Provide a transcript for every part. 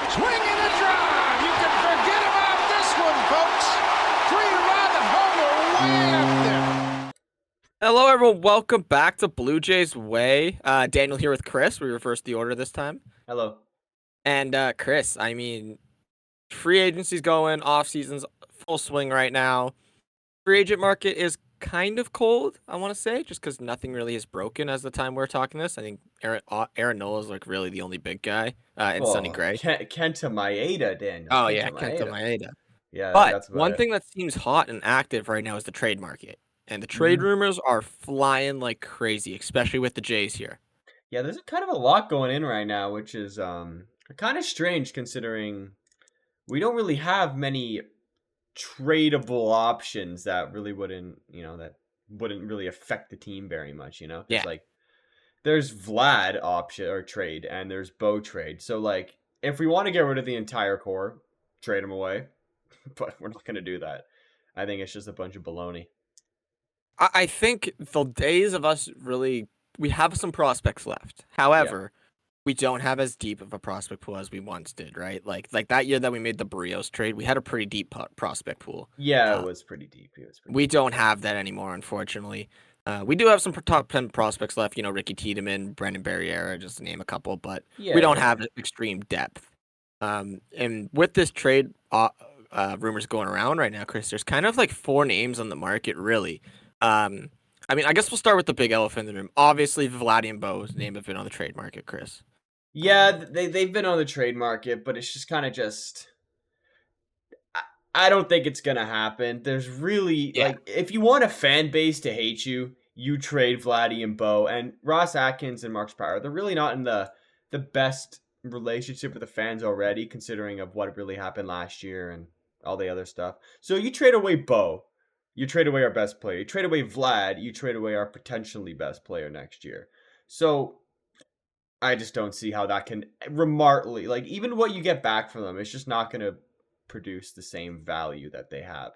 Swing and a drive. You can forget about this one, folks. 3-run homer way up there. Hello, everyone. Welcome back to Blue Jays Way. Daniel here with Chris. We reversed the order this time. Hello. And Chris, I mean, free agency's going, off season's full swing right now. Free agent market is kind of cold, I want to say, just because nothing really is broken as the time we're talking this. I think Aaron Nola is like really the only big guy, and Sonny Gray. Kenta Maeda, Daniel. Oh yeah, Kenta Maeda. Yeah, but that's about one it. thing that seems hot and active right now is the trade market. And the trade rumors are flying like crazy, especially with the Jays here. Yeah, there's kind of a lot going in right now, which is kind of strange considering we don't really have many tradable options that really wouldn't really affect the team very much, Yeah. Like there's Vlad option or trade and there's Bo trade. So like if we want to get rid of the entire core, trade them away. But we're not going to do that. I think it's just a bunch of baloney. I think the days of us really, we have some prospects left. However, we don't have as deep of a prospect pool as we once did, right? Like that year that we made the Barrios trade, we had a pretty deep prospect pool. Yeah, it was pretty deep. We don't have that anymore, unfortunately. We do have some top 10 prospects left, Ricky Tiedemann, Brendan Barriera, just to name a couple, but we don't have extreme depth. And with this trade rumors going around right now, Chris, there's kind of like 4 names on the market, really. I mean, I guess we'll start with the big elephant in the room. Obviously, Vladdy and Bo's name have been on the trade market, Chris. Yeah, they've been on the trade market, but it's just kind of I don't think it's gonna happen. There's really like if you want a fan base to hate you, you trade Vladdy and Bo and Ross Atkins and Mark Spire. They're really not in the best relationship with the fans already, considering of what really happened last year and all the other stuff. So you trade away Bo. You trade away our best player. You trade away Vlad. You trade away our potentially best player next year. So I just don't see how that can remarkably, like, even what you get back from them, it's just not going to produce the same value that they have.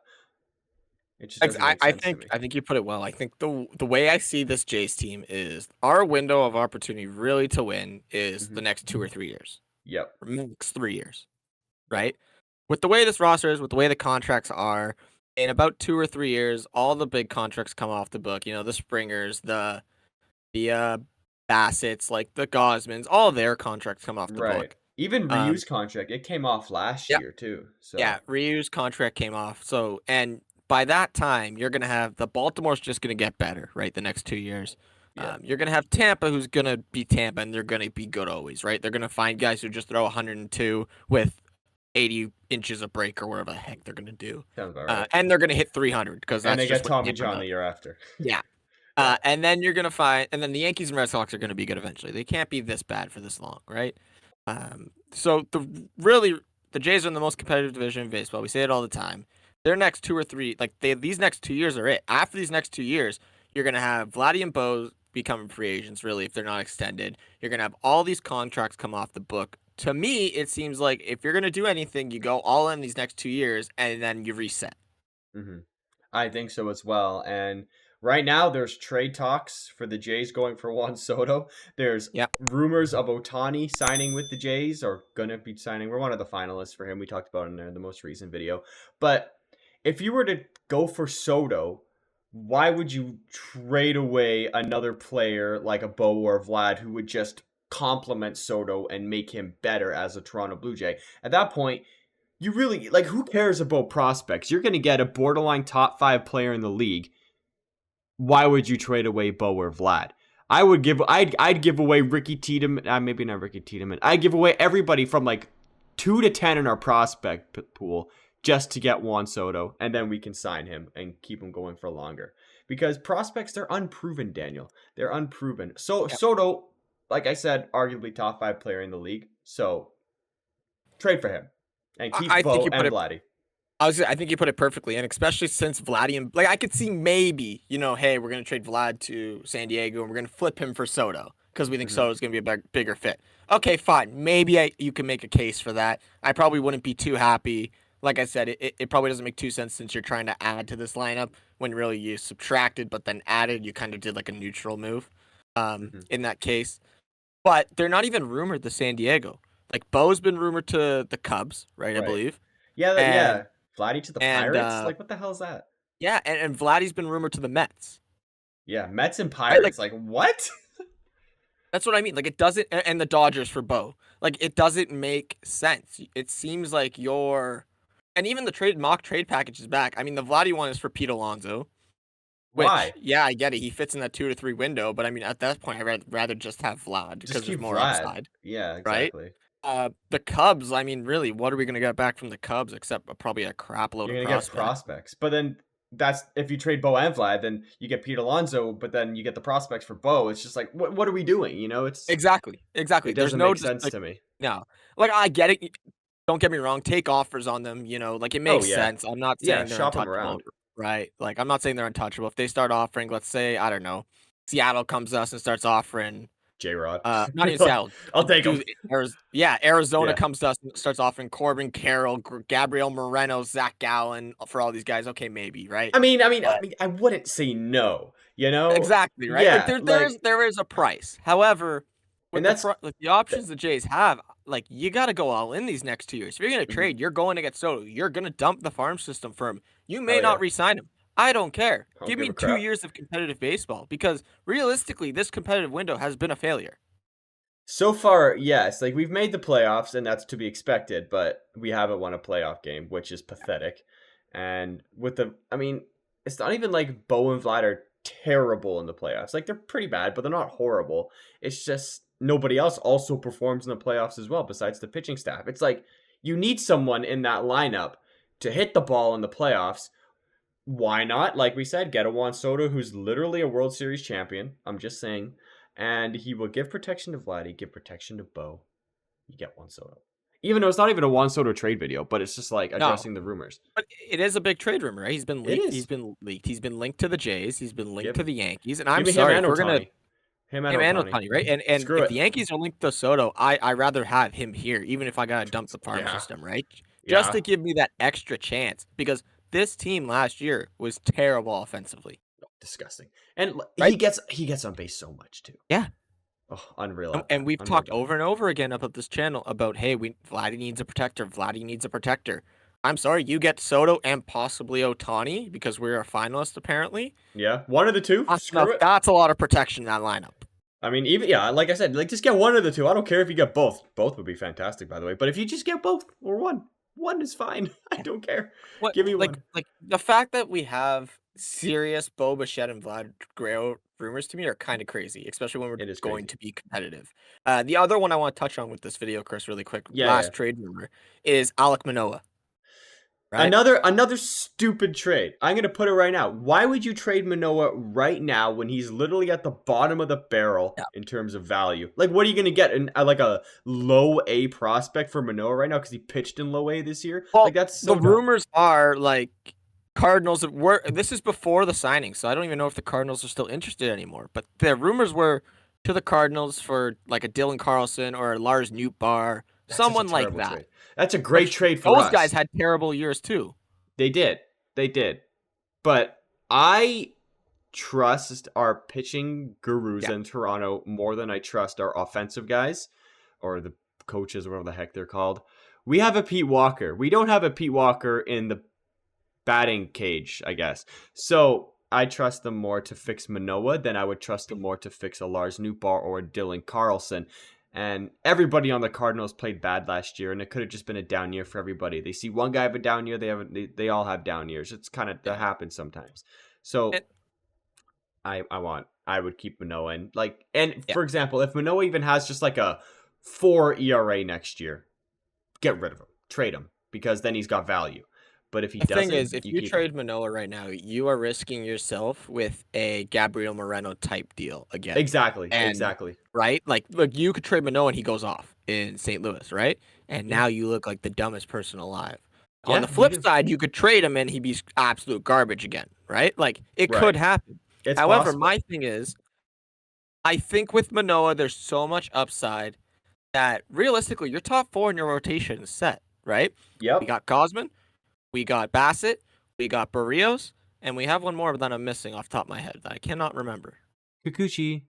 It just doesn't make sense to me. I think you put it well. I think the way I see this Jays team is our window of opportunity really to win is the next 2 or 3 years. Yep. Or max 3 years, right? With the way this roster is, with the way the contracts are, in about 2 or 3 years, all the big contracts come off the book. The Springers, the Bassett's, like the Gosmans, all their contracts come off the book. Even Ryu's contract, it came off last year too. So yeah, Ryu's contract came off. So and by that time, you're gonna have the Baltimore's just gonna get better, right? The next 2 years. Yeah. You're gonna have Tampa, who's gonna be Tampa, and they're gonna be good always, right? They're gonna find guys who just throw 102 with 80 inches of break or whatever the heck they're gonna do. Sounds about right. And they're gonna hit 300 because that's and they just get Tommy John the year after. Yeah. And then you're gonna find, and then the Yankees and Red Sox are gonna be good eventually. They can't be this bad for this long, right? So the Jays are in the most competitive division in baseball. We say it all the time. Their next 2 or 3, these next 2 years are it. After these next 2 years, you're gonna have Vladdy and Bo becoming free agents. Really, if they're not extended, you're gonna have all these contracts come off the book. To me, it seems like if you're gonna do anything, you go all in these next 2 years, and then you reset. I think so as well. And right now, there's trade talks for the Jays going for Juan Soto. There's rumors of Ohtani signing with the Jays or going to be signing. We're one of the finalists for him. We talked about it in the most recent video. But if you were to go for Soto, why would you trade away another player like a Bo or a Vlad who would just complement Soto and make him better as a Toronto Blue Jay? At that point, you really, like, who cares about prospects? You're going to get a borderline top 5 player in the league. Why would you trade away Bo or Vlad? I'd give away Ricky Tiedemann. Maybe not Ricky Tiedemann. I'd give away everybody from like 2 to 10 in our prospect pool just to get Juan Soto, and then we can sign him and keep him going for longer. Because prospects, they're unproven, Daniel. They're unproven. So Soto, like I said, arguably top 5 player in the league. So trade for him and keep Bo and Vladdy. I think you put it perfectly, and especially since Vladdy and I could see maybe, hey, we're gonna trade Vlad to San Diego and we're gonna flip him for Soto because we think Soto's gonna be a bigger fit. Okay, fine. Maybe you can make a case for that. I probably wouldn't be too happy. Like I said, it probably doesn't make too sense since you're trying to add to this lineup when really you subtracted, but then added. You kind of did like a neutral move in that case. But they're not even rumored to San Diego. Like Bo's been rumored to the Cubs, right? I believe. Yeah, And, yeah. Vladdy to the and Pirates? Like, what the hell is that? yeah, and Vladdy's been rumored to the Mets. Yeah, Mets and Right? Pirates. Like, what? That's what I mean. Like it doesn't, and the Dodgers for Bo. Like it doesn't make sense. It seems like and even the mock trade package is back. I mean, the Vladdy one is for Pete Alonso, which Why? yeah, I get it. He fits in that 2 to 3 window, but I mean, at that point, I'd rather just have Vlad Just because keep there's more Vlad. upside, Yeah, right? exactly. The Cubs. I mean, really, what are we gonna get back from the Cubs except probably a crap load You're of gonna get prospects, but then that's if you trade Bo and Vlad, then you get Pete Alonso, but then you get the prospects for Bo. It's just like, what are we doing? You know, Exactly. it There's doesn't no make just sense like to me. no. Like I get it. Don't get me wrong, take offers on them, like it Oh makes yeah, sense. I'm not yeah. saying they're Shop them untouchable, around. right? Like I'm not saying they're untouchable. If they start offering, let's say, I don't know, Seattle comes to us and starts offering J-Rod. not even Seattle. I'll take them. Arizona Yeah. comes to us and starts offering Corbin Carroll, Gabriel Moreno, Zach Gallen for all these guys. Okay, maybe, right? I mean, But I wouldn't say no. You know, exactly, right? Like yeah, there is a price. However, and with the options the Jays have, like you got to go all in these next 2 years. If you're going to trade, you're going to get Soto. You're going to dump the farm system for him. You may Oh yeah, not re-sign him. I don't care. I don't Give give me a 2 crap. years of competitive baseball because realistically, this competitive window has been a failure. So far, yes, like we've made the playoffs, and that's to be expected, but we haven't won a playoff game, which is pathetic. And I mean, it's not even like Bo and Vlad are terrible in the playoffs. Like they're pretty bad, but they're not horrible. It's just nobody else also performs in the playoffs as well, besides the pitching staff. It's like you need someone in that lineup to hit the ball in the playoffs. Why not? Like we said, get a Juan Soto who's literally a World Series champion. I'm just saying. And he will give protection to Vladdy, give protection to Bo. You get Juan Soto. Even though it's not even a Juan Soto trade video, but it's just like addressing the rumors. But it is a big trade rumor, right? He's been leaked. It is. He's been leaked. He's been linked to the Jays. He's been linked to the Yankees. And I'm Give me sorry, him if we're gonna Him him and and Ohtani. Ohtani, right? And Screw if it. the Yankees are linked to Soto, I rather have him here, even if I gotta dump the farm Yeah. system, right? Just Yeah. to give me that extra chance because this team last year was terrible offensively. Disgusting. And Right? he gets on base so much too. Yeah. Oh, unreal. And we've talked over and over again about this channel about, hey, Vladdy needs a protector. Vladdy needs a protector. I'm sorry, you get Soto and possibly Ohtani because we're a finalist apparently. Yeah, one of the two. Screw it. That's a lot of protection in that lineup. I mean, even like I said, like just get one of the two. I don't care if you get both. Both would be fantastic, by the way. But if you just get both or one is fine. I don't care. Give me one. Like the fact that we have serious Bo Bichette and Vlad Guerrero rumors to me are kind of crazy, especially when we're going to be competitive. The other one I want to touch on with this video, Chris, really quick, trade rumor is Alec Manoah. Right? Another stupid trade. I'm going to put it right now. Why would you trade Manoah right now when he's literally at the bottom of the barrel in terms of value? Like, what are you going to get? Like a low A prospect for Manoah right now because he pitched in low A this year? Well, like that's so dumb. Rumors are like Cardinals this is before the signing, so I don't even know if the Cardinals are still interested anymore. But the rumors were to the Cardinals for like a Dylan Carlson or a Lars Nootbaar, someone like that. Trade. That's a great trade for us. Those guys had terrible years too. They did. But I trust our pitching gurus in Toronto more than I trust our offensive guys or the coaches, whatever the heck they're called. We have a Pete Walker. We don't have a Pete Walker in the batting cage, I guess. So I trust them more to fix Manoah than I would trust them more to fix a Lars Nootbaar or a Dylan Carlson. And everybody on the Cardinals played bad last year, and it could have just been a down year for everybody. They see one guy have a down year, they all have down years. It's kind of that happens sometimes. So I would keep Manoah for example, if Manoah even has just like a 4 ERA next year, get rid of him, trade him because then he's got value. But if he doesn't, the thing is, if you trade Manoah right now, you are risking yourself with a Gabriel Moreno type deal again. Exactly. Right? Like, look, you could trade Manoah and he goes off in St. Louis, right? And now you look like the dumbest person alive. On the flip side, you could trade him and he'd be absolute garbage again, right? Like, it could happen. However, possible. My thing is, I think with Manoah, there's so much upside that realistically, your top 4 in your rotation is set, right? Yep. We got Gausman. We got Bassett, we got Barrios, and we have one more that I'm missing off the top of my head that I cannot remember. Kikuchi.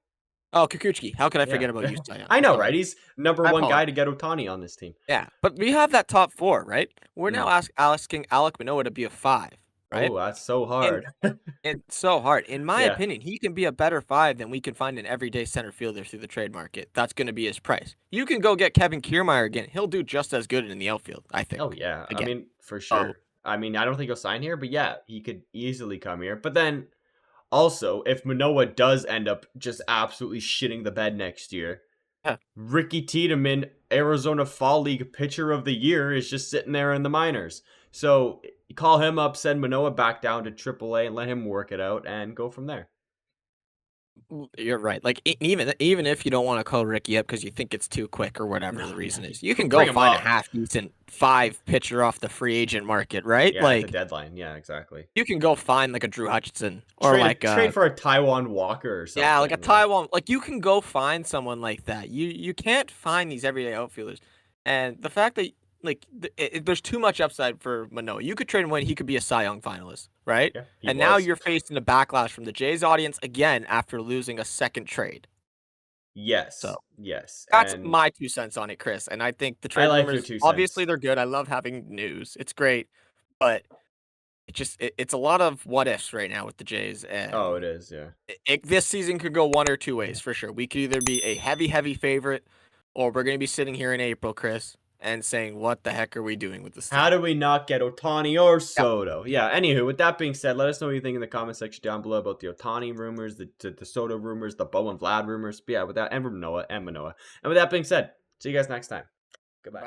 Oh, Kikuchi. How could I Yeah. forget about you, Cy Young? I I'm know, sorry. right? He's number I one guy apologize. to get Ohtani on this team. Yeah, but we have that top 4, right? We're now asking Alec Manoah to be a 5, right? Oh, that's so And hard. it's so hard. In my Yeah. opinion, he can be a better 5 than we can find an everyday center fielder through the trade market. That's going to be his price. You can go get Kevin Kiermaier again. He'll do just as good in the outfield, I think. Oh, yeah. I Again. mean, for sure. I mean, I don't think he'll sign here, but yeah, he could easily come here. But then also, if Manoah does end up just absolutely shitting the bed next year, Yeah. Ricky Tiedemann, Arizona Fall League Pitcher of the Year, is just sitting there in the minors. So call him up, send Manoah back down to AAA, and let him work it out and go from there. You're right. Like even if you don't want to call Ricky up because you think it's too quick or whatever the reason is, you can go Bring him find a up. half decent 5 pitcher off the free agent market, right? Yeah, like at the deadline. Yeah, exactly. you can go find like a Drew Hutchinson or Trade for a Taiwan Walker or something. yeah, like a Taiwan. Like you can go find someone like that. You can't find these everyday outfielders, and the fact that like there's too much upside for Manoah. You could trade him when he could be a Cy Young finalist, right? Yeah, and now you're facing a backlash from the Jays audience again after losing a second trade. Yes. So yes. that's And my 2 cents on it, Chris. And I think the trade I like your rumors 2 obviously cents. they're good. I love having news. It's great, but it's a lot of what ifs right now with the Jays. And Oh, it is. Yeah. this season could go one or two ways for sure. We could either be a heavy favorite, or we're going to be sitting here in April, Chris, and saying, "What the heck are we doing with this team?" How do we not get Ohtani or Soto? Yeah. Anywho, with that being said, let us know what you think in the comment section down below about the Ohtani rumors, the Soto rumors, the Bo and Vlad rumors. But yeah, with that, and Manoah. And with that being said, see you guys next time. Goodbye.